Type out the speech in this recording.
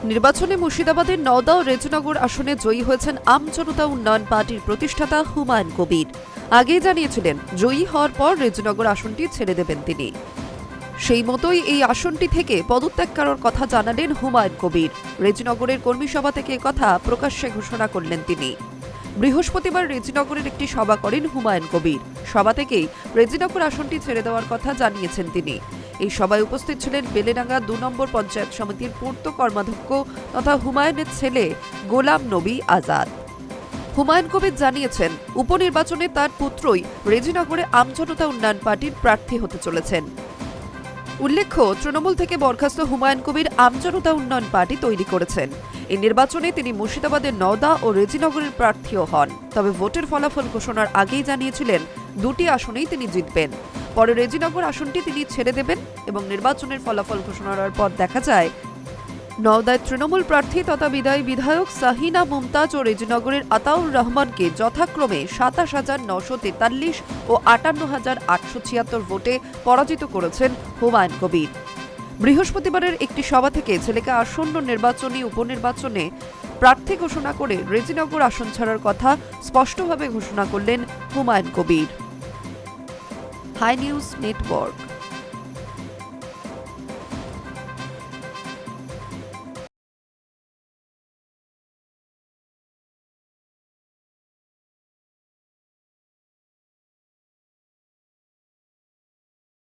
নির্বাচনে মুর্শিদাবাদের নওদা ও রেজিনগর আসনে জয়ী হয়েছেন আম জনতা উন্নয়ন পার্টির প্রতিষ্ঠাতা হুমায়ুন কবির। আগেই জানিয়েছিলেন জয়ী হওয়ার পর রেজিনগর আসনটি ছেড়ে দেবেন তিনি। সেই মতোই এই আসনটি থেকে পদত্যাগ করার কথা জানালেন হুমায়ুন কবির। রেজিনগরের কর্মী সভা থেকে কথা প্রকাশ্যে ঘোষণা করলেন তিনি। বৃহস্পতিবার রেজিনগরের একটি সভা করেন হুমায়ুন কবির। সভা থেকেই রেজিনগর আসনটি ছেড়ে দেওয়ার কথা জানিয়েছেন তিনি। এই সভায় উপস্থিত ছিলেন বেলেডাঙ্গা ২ নম্বর পঞ্চায়েত সমিতির পূর্ত কর্মাধ্যক্ষ তথা হুমায়ুনের ছেলে গোলাম নবী আজাদ। হুমায়ুন কবির জানিয়েছেন, উপনির্বাচনে তার পুত্রই রেজিনগরে আম জনতা উন্নয়ন পার্টির প্রার্থী হতে চলেছেন। উল্লেখ্য, তৃণমূল থেকে বরখাস্ত হুমায়ুন কবির আম জনতা উন্নয়ন পার্টি তৈরি করেছেন। এই নির্বাচনে তিনি মুর্শিদাবাদের নওদা ও রেজিনগরের প্রার্থীও হন। তবে ভোটের ফলাফল ঘোষণার আগেই জানিয়েছিলেন দুটি আসনেই তিনি জিতবেন। পরে রেজিনগর আসনটি তিনি ছেড়ে দেবেন এবং নির্বাচনের ফলাফল ঘোষণার পর দেখা যায় নওদায় তৃণমূল প্রার্থী তথা বিদায়ী বিধায়ক সাহিনা মুমতাজ ও রেজিনগরের আতাউর রহমানকে যথাক্রমে ২৭,৯৪৩ ও ৫৮,৮৭৬ ভোটে পরাজিত করেছেন হুমায়ুন কবির। বৃহস্পতিবারের একটি সভা থেকে ছেলেকে আসন্ন নির্বাচনী উপনির্বাচনে প্রার্থী ঘোষণা করে রেজিনগর আসন ছাড়ার কথা স্পষ্টভাবে ঘোষণা করলেন Humayun Kabir. Hi news network.